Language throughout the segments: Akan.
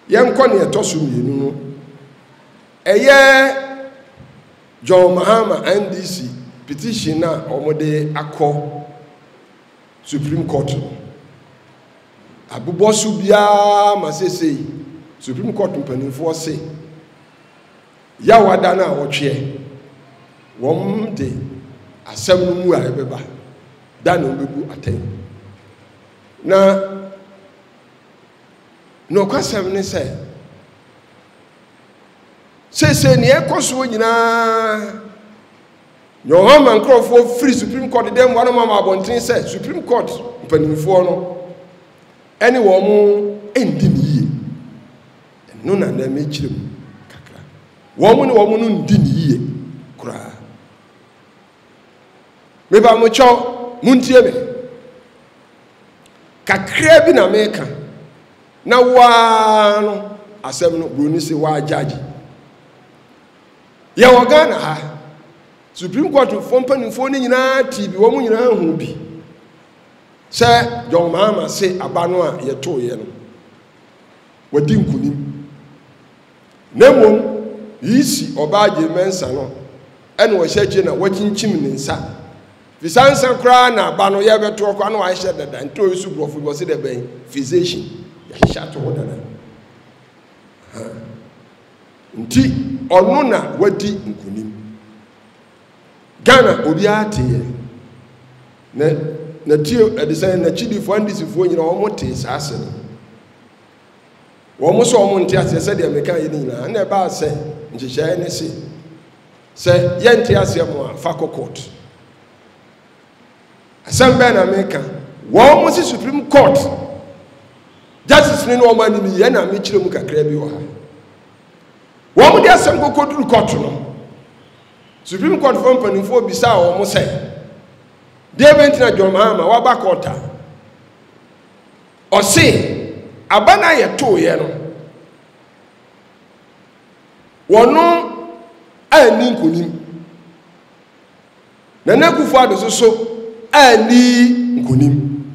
Yankɔ ne ɛtɔ so mmienu no ɛyɛ John Mahama NDC petition na ɔmode akɔ Supreme Court abobɔ so biara ma sesei Supreme Court mpanimfoɔ se yawada na wɔtwe wɔn de asɛm no mu a ɛbɛba da na ɔbɛbu atɛn na no kwasɛm ne sɛ sesei ne ɛkɔ so nyinaa nyɛ man nkurɔfoɔ free Supreme Court dem wɔn ma abɔnten sɛ Supreme Court mpanimfoɔ no ɛne wɔn mo endi ne yie no na na mekyerɛ mu kakra wɔn ne wɔn no ndi ne yie koraa me ba mo kyɛw muntie me kakra bi na meka na waa no asɛm no broni se waa judge yɛ wɔ Ghana ha Supreme Court for mpanimfoɔ ne nyinaa TV wɔn nyinaa hu bi sɛ John Mahama se abano a yɛtoo yɛ no wadi nkunim na mmom yisi ɔbaaje mensa no ɛna wɔhyɛ gye na wɔkyinkyim ne nsa fisansa koraa na abano yɛbɛto ɔkɔ na wɔahyɛ dada ntɔ yisu brɔfo bɔ se dɛ bɛn physician yɛhyɛ to dada nti ɔno na wadi nkunim Ghana obiara te na tio edisen na chidifo ndisifo nyina wɔn te saase no wɔn so wɔn nte ase sɛ deɛ meka yɛ nyina na ba sɛ nhyehyɛ ne se sɛ yɛnte ase mo a fa court asɛm bɛ na meka wɔn mo si Supreme Court justice ne no wɔn ani ni yɛ na mekyerɛ mu kakra bi wɔ ha wɔn de asɛm kokoduru court no Supreme Court for mpanimfoɔ bisa wɔn sɛ David na John Mahama waba kɔta ɔse abana yɛ toyɛ no wɔno ani nkunim na Akufo-Addo so ani nkunim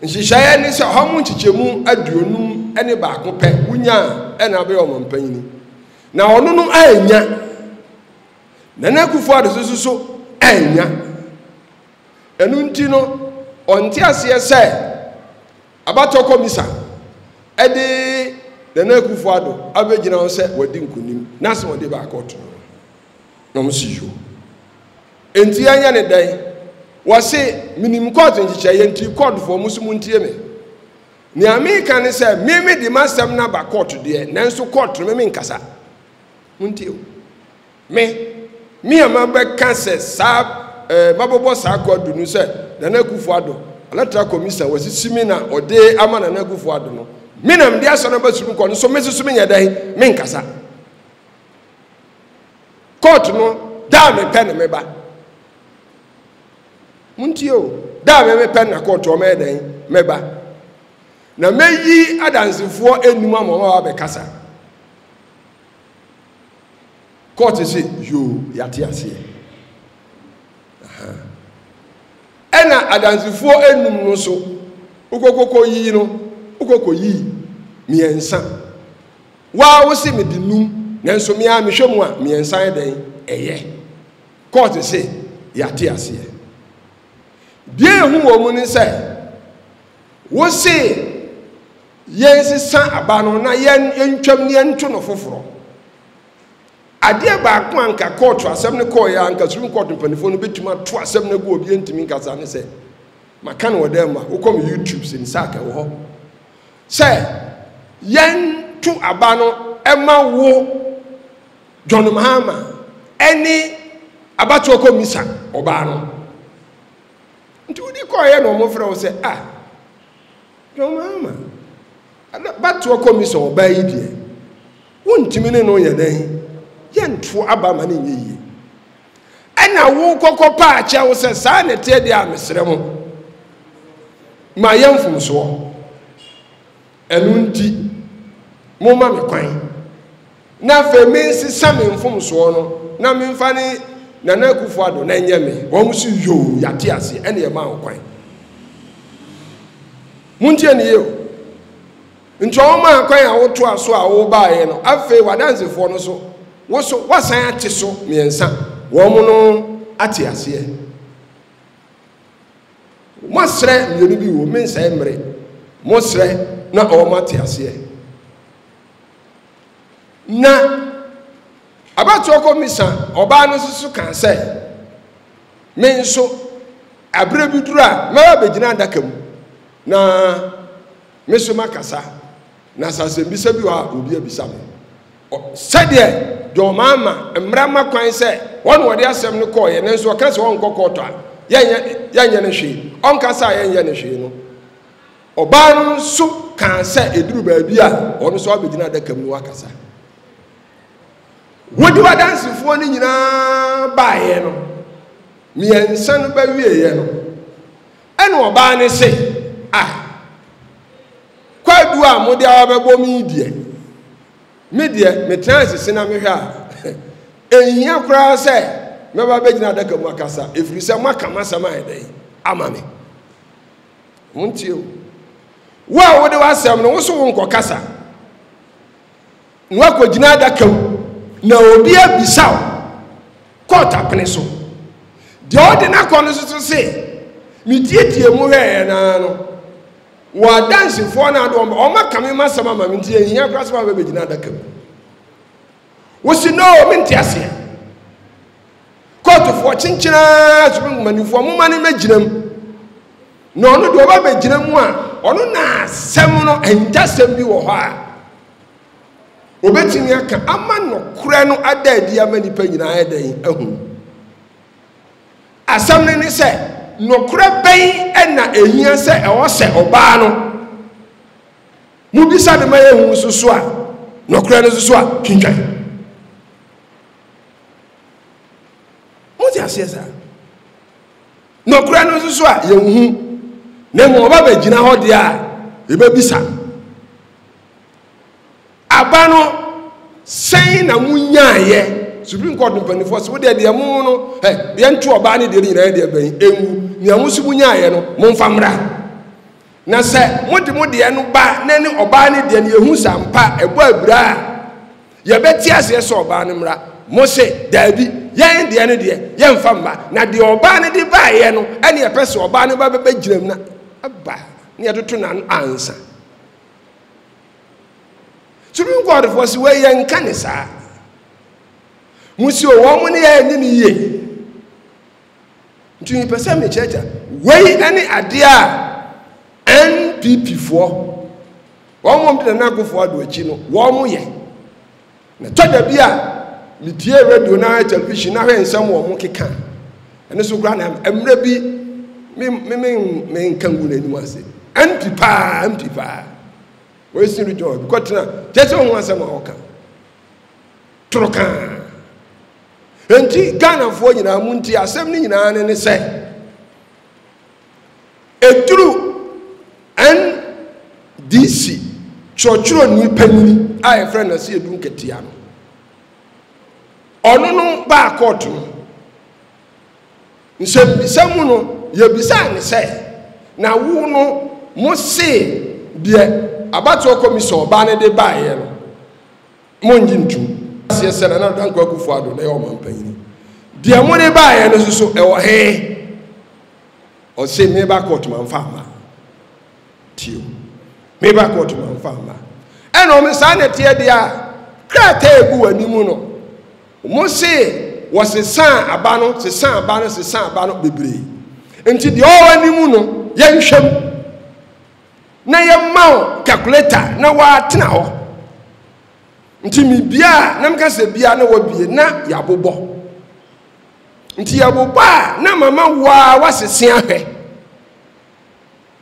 nhyehyɛeɛ ne sɛ ɔmo nkyekyɛmu aduonum ɛne baako pɛ wunya ɛna abɛyɛ ɔmo mpanyini na ɔno no anya na Akufo-Addo so anya enu nti no onti aseɛ sɛ abatɔ komisa ɛde na Akufo-Addo abegyina ho sɛ wadi nkunim na sɛ wɔde ba akɔto no mo siyo enti anya ne dan wɔse minim court nkyekyɛ enti court fo mo so muntie me ne America ne sɛ me de masɛm na ba court deɛ nanso court no me nkasa muntie o me amabɛka sɛ saa mabobo saa kwadu nu sɛ na Akufo-Addo alatra komisa wasisimi na ɔde ama na Akufo-Addo no minam de asɔ na basuru kɔ no so mesusu me nyadan me nkasa court no da me pɛ ne meba muntio da me pɛ na court o me dan meba na meyi adansefoɔ enum amama ba bekasa court say yo yate aseɛ ɛna adansefoɔ enum no so ukokoko yi no ukoko yi miensa wa wo se me dinum nanso me a mehwɛ mu a miensa ɛdan ɛyɛ court say yate aseɛ bie hu wɔ mu ne sɛ wo se yɛnsesa aba no na yɛntwam ne yɛnto no foforo adeɛ baako anka court asɛm ne kɔ ya anka Supreme Court mpanifo no betuma to asɛm na go obi ntimi nkasa ne sɛ maka no wodam ma wo kom YouTube sin saka wo hɔ sɛ yɛn to aba no ɛma wo John Mahama ɛne abato komisa ɔba no nti wodi kɔ ya no mo frɛ wo sɛ John Mahama abato komisa ɔba yi deɛ wontimi ne no yɛ dan yɛnto aba ma ne nyɛ ɛna wo kɔkɔ pa akyɛ wo sɛ saa ne te de a mesrɛ mo ma yɛmfom so ɛno nti mo ma me kwan na fe me nsesa me mfom so no na me mfa ne Nana Akufo-Addo na nyɛ me wɔn so yo yate ase ɛna yɛ ma wo kwan muntie ne yo nti oma kwan a woto aso a wo baaye no afi wadansefo no so wo so wasan ate so miensa wo mu no ate ase mosre mienu bi wo mensa emre mosre na o mate ase na abato komisa oba no susu kan se menso abre biduru a ma begina adaka mu na meso makasa na sase bisa bi wa obi abisa me sede do mama emra makwan se won wode asem no ko ye nenso ka se won kokoto a yenya ne hwe on ka sa yenya ne hwe no oba no so kan se eduru ba bi a ono so abegina adaka mu wakasa wodi wadansifo ni nyina baaye no miensa no ba wieye no ene oba ne se kwadu a mode awabebo mi die me transisi na mehwe a ehia kura se meba begina adaka mu akasa efiri se maka masama edai ama me muntie o wa wode wasem no wo so won kokasa nwa ko gina adaka mu na obi abisaw kota pene so de ode na kono so se mi tietie mu hwe na no wa dance for na do o maka me masama ma mintie ehia kura se ba begina adaka mu wo si no mintie ase koto fo chinchina zubin manifo mu mani maginam no no do ba beginam a ono na asem no entasem bi wo ho a obetimi aka ama no kure no adadi amani pa nyina edan ahu asam ne se no kure ben na ehia se e wo se oba no mu bisa de maye hu susu a no kure no susu a twintwan mu ti asiesa no kure no susu a ye hu na mo ba ba gina ho de a e ba bisa abano sen na munyaaye Supreme Court mpanifo so de de mu no de ntu oba ne de nyina de ban enwu ni amusu munyaaye no momfamra na se mode no ba na ni oba ne de ne ehu sampa ebo abura ye beti ase so oba ne mra mo se dabi yen de ne de ye mfamba na de oba ne de ba ye no ene ye pese oba ne ba be giram na aba ne ye toto na ansa Supreme Court for si we yen kanisa musi o wo mu ne ye ni ye ntuni pese me checha we ani ade a NPP fo wo mu de na agofo ado achi no wo mu ye na toda bia metie radio na television na hwe nsam wo mu keka ene so gra na emra bi me nkangu na ni ase NPP we sin rejoice because na jeje ho asem a oka troka enti Ghana fo nyina mu nti asem ni nyina ne se eturu NDC chochuro ni panini a e friend na se edu nketia no ono no ba court no nsɛm no ye bisa ne se na wo no mo se de abato commission ba ne de baaye no mo njintu se se na dan kwa kufu ado na ye o mampanyini de mo de baaye no so e wo he o se me ba court man fa ma tio me ba court man fa ma e no me sa ne tie de a krata ebu wani mu no mo se wo se san aba no bebre enti de o wani mu no ye nhwem na ye mawo calculator na wa tena ho nti mi bia na mka se bia na wa bie na ya bobɔ nti ya bobɔ na mama wa sese ahwɛ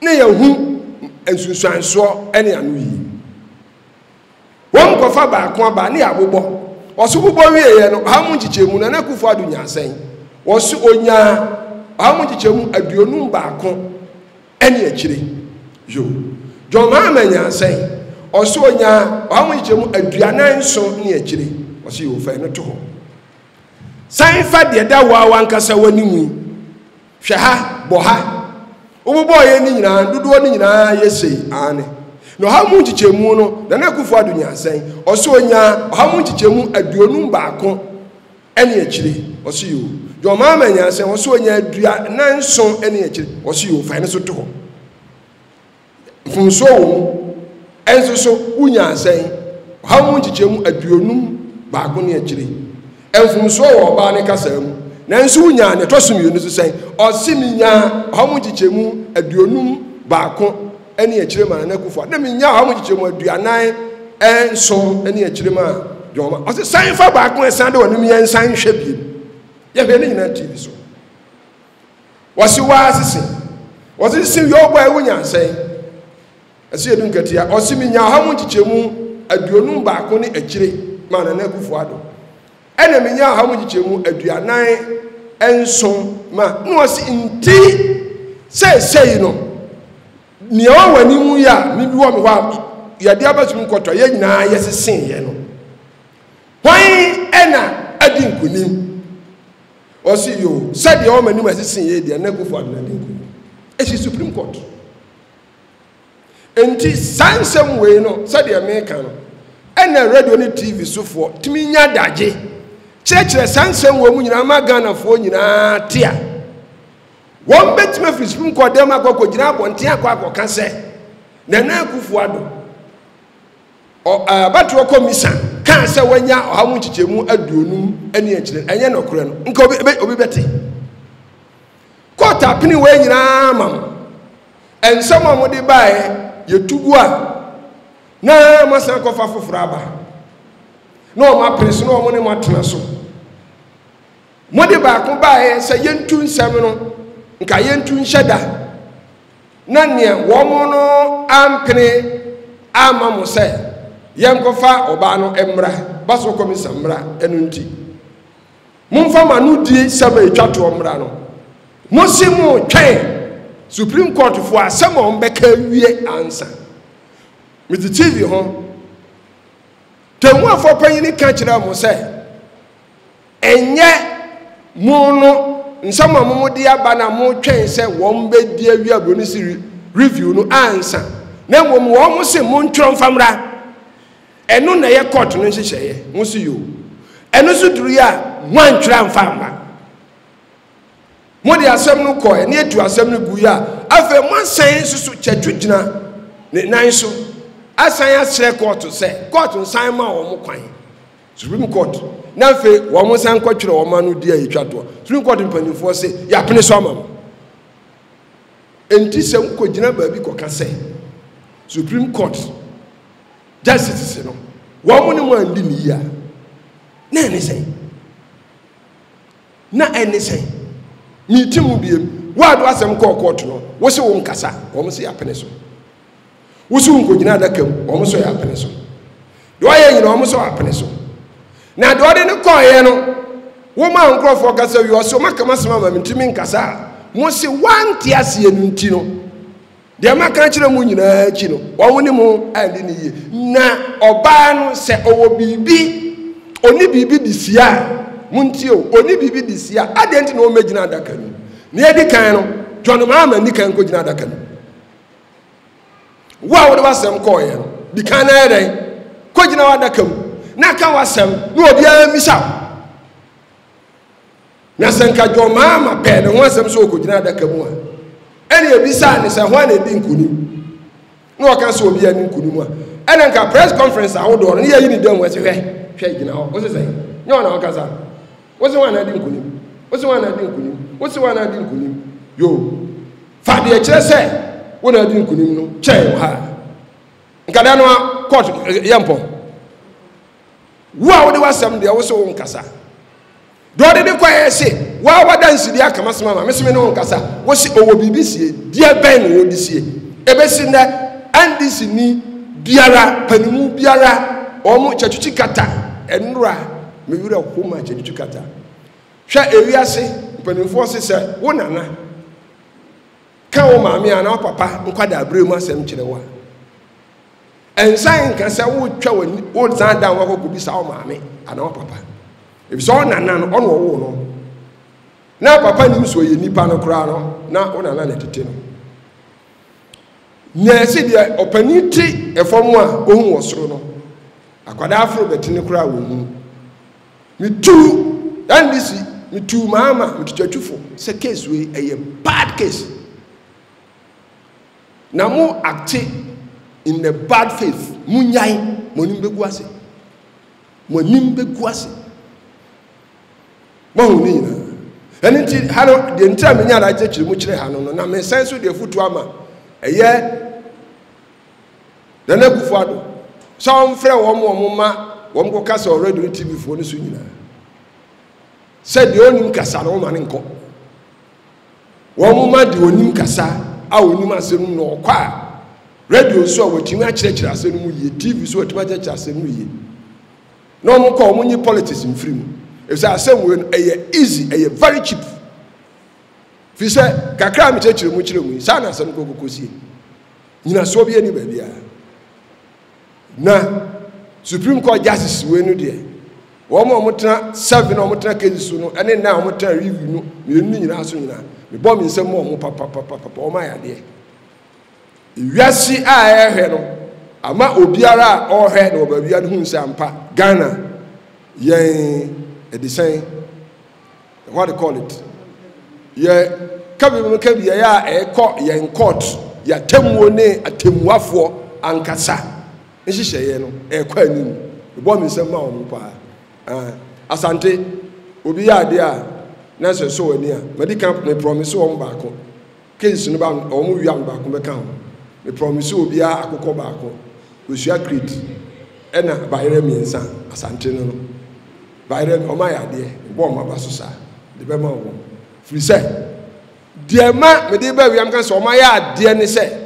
na ya hu ensunsuanso ene anu yi won kofa ba ko ba na ya bobɔ oso bobɔ wie ye no ha mu nchichemu na kufu adu nyasen woso onya ha mu nchichemu aduonum ba ko ene akire yo Joma amanya say oso onya amunchemu aduanan so ne akire oso yo fa no to ho san fa de da wa wankasa wanimu hwe ha bo ha obobo ye ni nyina dodo ni nyina ye sei ane no ha mu chichemu no na na kufu ado nyansan oso onya ha mu chichemu aduonum baako ene akire oso yo jo mama nyansan oso onya adua nanson ene akire oso yo fa ne so to funso wo enso so unyansan ha mu chichemu aduonum baako ne akire enfunso wo ba ne kasam nanso unya ne tosum yo ne so sen osiminya ha mu chichemu aduonum baako ene akire ma na kufu na minya ha mu chichemu aduanan enso ene akire ma joma o san fa baako esan de wonum yen san hwe bi ye hwe ne nyina TV so wasi wa sisi wasi sisi yo boy unyansan ase edun katia osiminya ha mu chichemu aduonum baako ne akire ma na kufu ado ene minya ha mu chichemu aduanan enso ma no wasi nti sei no ni o wani mu ya mi bi wo me wa ya dia basum koto ye nyina yesesen ye no hwan ena adi nkunim osi yo said ye o mani ma sesen ye dia na kufu ado na adi nkunim esi Supreme Court enti sansem we no said ye me kan no ena radio ni TV so for timi nya daje chekere sansem we mu nyina ma Ghana fo nyina tia won betima fi Supreme Court dem akoko gina abonte akoko ka se na kufu ado batro commission kan se wanya ohamu chichemu aduonum ani akire enye nokure no nka obi bete court apini we nyina mam ensem amode bae yetugu a na masan kofa foforo aba no ma prince no mo ne matena so mode ba ko bae se yentu nsem no nka yentu nhyeda na ne wo mo no ampene amamo se yenkofa oba no emra baso komisa mra enunti mumfa manu die saba etwato omra no musimu twen Supreme Court fo asemo ombeka wie ansa with the TV ho temu afọ panyini ka kira mo se enye mu no nsama mo de aba na mo twen se wo mbe di awi aboni si review no ansa na mo mo se mo ntro mfamra eno na ye court no nhyehyeye mo si yo eno so duru ya nwantwra mfamra mo de asem no ko ene etu asem no gu ya afa mo san susu kyatwugina ne nan so asan asre court se court nsan ma wo mo kwan Supreme Court na fe wo mo san kwatwere wo ma no di ayetwato Supreme Court mpanimfo se ya pene so ama enti se ko gina ba bi ko ka se Supreme Court justice no wo mo ne mo andi ni ya na ene sei mitimu biem wa do asem ko court no wo se wo nkasa wo mo se ya pene so wo se wo gina adakam wo mo so ya pene so do aye nyina wo mo so ya pene so na do de ne ko ye no wo ma nkrofo kasa wi o se o makama sema ma mitimi nkasa mo se wanti ase enu nti no de maka kire mu nyina achi no wo mo ne mo andi ne ye na oba no se owo bibi oni bibi disia muntio oni bibi disia adenti na o megina adaka ni ne edi kan no John Mahama ni kan ko gina adaka ni wa wo de wasem ko ye no di kan na eden ko gina adaka mu na kan wasem no obi a misa na senka John Mahama pe ne wasem so ko gina adaka mu a ene ebisa ne se ho na edi nkuni no kan so obi a ni nkuni mu a ene nka press conference a wo do no ye yi ni dem wese hwe gina ho o se se nyo na okasa what's one I didn't kunim? What's one I didn't kunim? What's one I didn't kunim? Yo, Fadi Chese, what I didn't kunim no, Che, ha. Nkadano court yampo. Wow, there was some there also on Casa. Do I didn't quite say, wow, what dance the Akamas Mama, Miss Menon Casa, was it over BBC, dear Ben, would this year? Ebesina, and this in me, Biara, Penu Biara, or Muchachikata, and Ra. Me wura homa chetukata hwa ewiase mpanimfo se wo nana ka wo maame ana papa nkwada abremu asem kire wa ensan ka se wo twa wo zan dan wo ko bi sa wo maame ana papa e so nana no ono wo no na papa nim so ye nipa no kra no na wo nana na tete no nya se de opaniti efomu a ohun wosoro no akwada afro betini kura wo hu mitu and this mitu mama mitutwatwufo se case we a bad case na mo acte in the bad faith munyai monim beguase mo ni na eni ti hano de ntia menya ala chechiri mu kire hano no na me sense de futu ama eye na kufu ado so mfre wo ma wo mko kasa already TV fo ni so nyina said the onim kasa no ma ne nko wo ma de onim kasa a onim asem no kwa radio so watimi a kire asem mu ye TV so watimi a kire asem mu ye no mo ko mo nyi politics mfiri mu if say asem we easy very cheap fi say kakra me kire mu sa na asem ko kokosie nyina so bi ani ba bia na Supreme Court justice we no de wo mo tena 7 no mo tena case so no ene na mo tena review no me ni nyina so nyina me bo me nsem mo papa o ma ya de wiase a ehwe no ama obiara a ohwe no ba bia no hu nsampa Ghana yen edisen what they call it ye kabi ya yen court ya temuo ne atemuafo ankasa nhihye no ekwa anim bo me nsem ma o pa asante obi ya ade a na se so ani a medical me promise o mbaako case no ba o mu wi mbaako be kan me promise obi a akokọ baako osua create ena bayere miensa asante no bayere o ma ya ade bo ma ba so sa de be ma wo free say de ma me de ba wi am kan so o ma ya ade ne se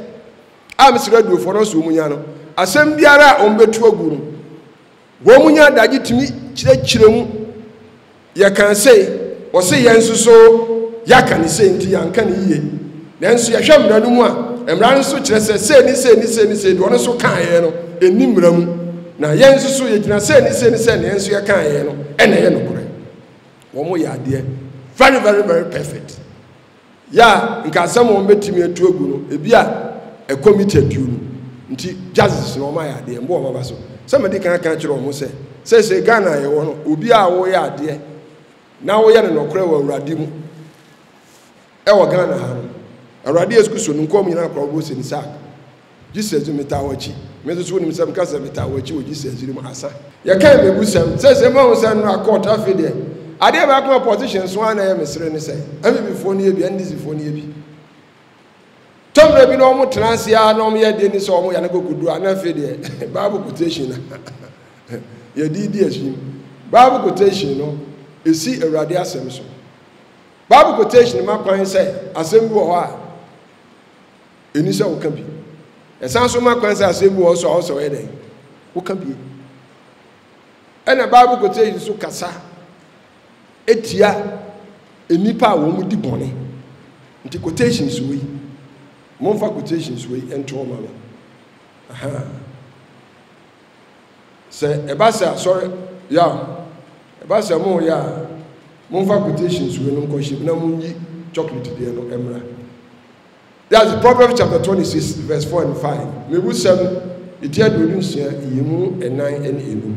am se radio for no so munya no asem biara o mbetu aguru wo munya daji timi kire mu ya kan say o se yensuso ya kan say nti ya kan yiye nanso ya hwam da no mu a emra nso kire se ni do no so kan ye no enimra mu na yensuso ye gina se ni yenso ya kan ye no ene ye no kure wo mo ya de very perfect ya nka asem o mbetimi etu aguru ebi a committee adu nti justice no ma ya de mbo ma ba so somebody kan kire o mo say Ghana ye wo no obi a wo ya de na wo ye no kure wo awurade mu e wo Ghana ha no awurade eskuso no nkom nyina kro bo se ni sak Jesus meta wachi me so ni misam kasa meta wachi wo Jesus ni mu asa ye kan me busam say ma wo san no court afide ade ba ko position so ana ye mesre ni say ami bifo ni e bi andi zifo ni e bi tomre bi no mo transia no mo ye de ni so mo ya na gogudu ana afide bible quotation ye didi ashim bible quotation no esi awurade asem so bible quotation ma kwan say asem bi wo ho a eni se wo kan bi esan so ma kwan say asem bi wo so we den wo kan bi ena bible quotation so kasa etia enipa a wo mu di bone nti quotations we mo fa quotations we ento ma me aha se ebasa sorry ya ebasa mo ya mo fa quotations we no ko ship na mo yi chocolate de no emra. That's Proverbs chapter 26 verse 4 and 5 me bu sem itia do nu sia yemu enan en enu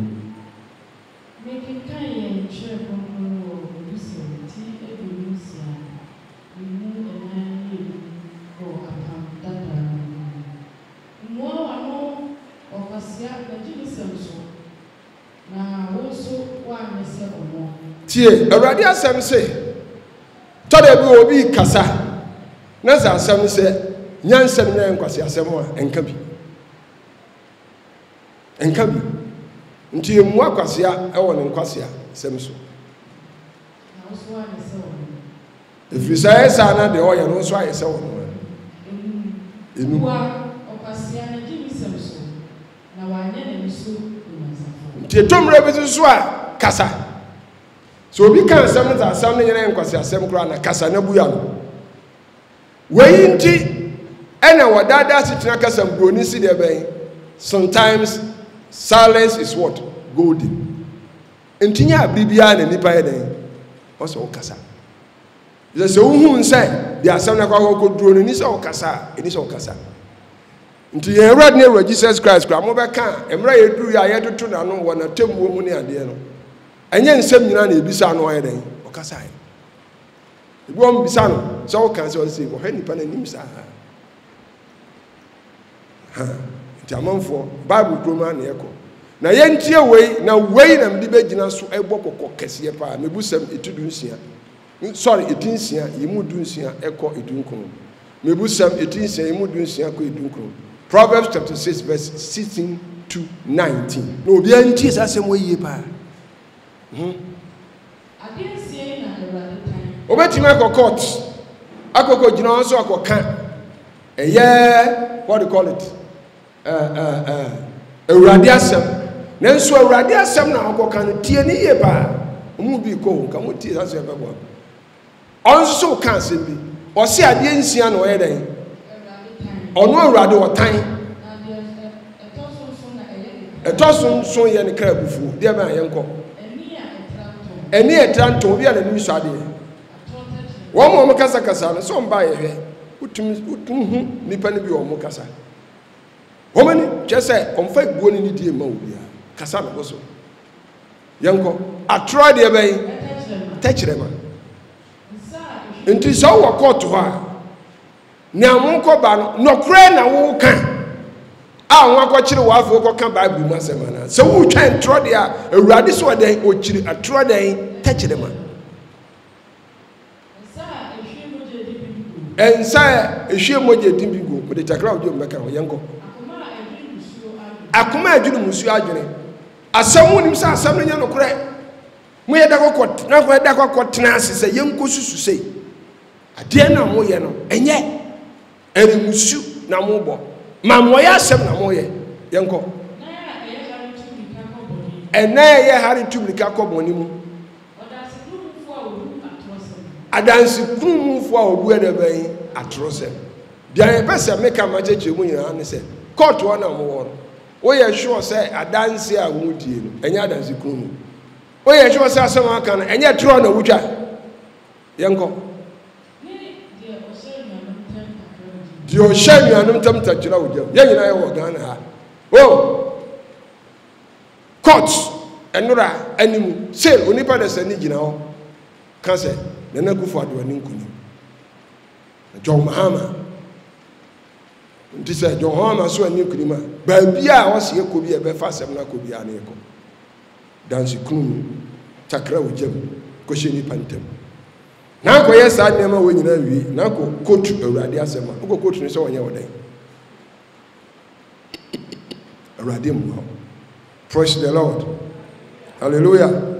making kind and share from do sem ti e do nu sia yemu enan enu ko apam dada mo ano okasia na ji sem so na wo so wa mese omo tie awurade asem se tode bi obi kasa na za asem se nyansem na enkwase asem a enka bi nti emu akwase a ewo ne nkwase a asem so na wo so wa mese omo efisa esa na de oye no so ayese wo no enu wa okasia na ji sem so na wa nya na so nti tomre bi so a kasa so obi kan asem za asem ne nyere nkwase asem kura na kasa na buya no wey nti ena wadada sitina kasa mbroni si de ben sometimes silence is what golden ntinya bibia na nipa ye den oso kasa ze se uhun say de asem na kwa ko duro ni se o kasa eni se o kasa nti yɛn awurade ne awurade Jesus Christ kura mo bɛka emra yɛduru ya yɛtoto na no wɔ na temmuo mu ne adeɛ no ɛnyɛ nsɛm nyina na ebisa no ayɛ den ɔkasa yɛ ebi wɔn bisa no sɛ ɔka sɛ ɔsɛ ɔhɛ nipa na nim saa nti amanfoɔ Bible kuroma na yɛkɔ na yɛntie wei na wei na mede bɛgyina so ɛbɔ kɔkɔ kɛseɛ paa mebusɛm etudu nsia sorry etinsia yemu du nsia ɛkɔ edunkron mebusɛm etinsia yemu du nsia kɔ edunkron Proverbs chapter 6 verse 16 to 19 na obi antie saa asɛm wɔ yie paa adensie na Awurade tan obetimi akɔ court akɔkɔ gyina hɔ nso akɔka ɛyɛ what do you call it Awurade asɛm nanso Awurade asɛm na akɔka no tie ne yie paa ɔmo bi kɔ ka mo tie saa asɛm bɛbɔ ɔnso so ka asɛm bi ɔse adeɛ nsia na ɔyɛ dɛn ɔno Awurade ɔtan ɛtɔ so nso yɛ ne kra bufuo deɛ bɛn yɛ nkɔ ɛni ɛtra ntɔn obi a n'anim so adeɛ wɔn mo kasa kasa no so mba yɛ hwɛ utum hu nipa ne bi wɔn kasa wɔn ani kyɛ sɛ ɔmfa eguo ne die ma obi a kasa na bɔ so yɛn kɔ atoro deɛ bɛn tɛkyerɛ ma nti sɛ wɔ kɔɔto hɔ a nea mo nkɔ ba no nɔkorɛ na wo ka a wɔn akɔkyere wɔ afɔ kɔka Bible mu asɛm ana sɛ wotwɛn toro deɛ a Awurade so ɔdɛn ɔkyiri atoro dɛn tɛkyerɛ ma ɛnsa ehwie mogya di bi go de takra odwo mbɛka ho yɛnkɔ akoma adwene musuo adwene asɛm wonim sɛ asɛm no nyɛ nokorɛ mo yɛ da kɔkɔ na ko da kɔkɔ tena ase sɛ yɛnkɔ susu sei adeɛ na mo yɛ no ɛnyɛ ɛremusu na mo bɔ ma mo yɛ asɛm na mo yɛ yɛnkɔ ɛna yɛ hari tubika kɔ bɔne mu adansi kurumufo a obu edebɛn atrosɛ deɛ yɛpɛ sɛ meka makyɛkyɛ mu nyinaa ne sɛ court wɔ na mo wɔ no woyɛ sure sɛ adansi a wo die no ɛnyɛ adansi kurumu woyɛ sure sɛ asɛm aka no ɛnyɛ tro na wutwa yɛnkɔ deɛ ɔhyɛ nuanom ntam takyerɛ wo gyam yɛn nyinaa yɛwɔ Ghana ha court ɛnora animu sɛ onipa de sɛ ne gyina hɔ ka sɛ Nana Akufo-Addo ani nkuni John Mahama nti sɛ John Mahama so ani nkuni ma baabi a wɔse yɛkɔ bi ɛbɛfa asɛm na kɔ bi a ne yɛkɔ dansi kunu takra wo gyam kɔhyɛ nipa ntam na akɔyɛ saa nneɛma wɔ nyinaa wie na akɔ kotu Awurade asɛm a wokɔ kotu ne sɛ wɔnyɛ wɔ dɛn Awurade mmoa praise the Lord hallelujah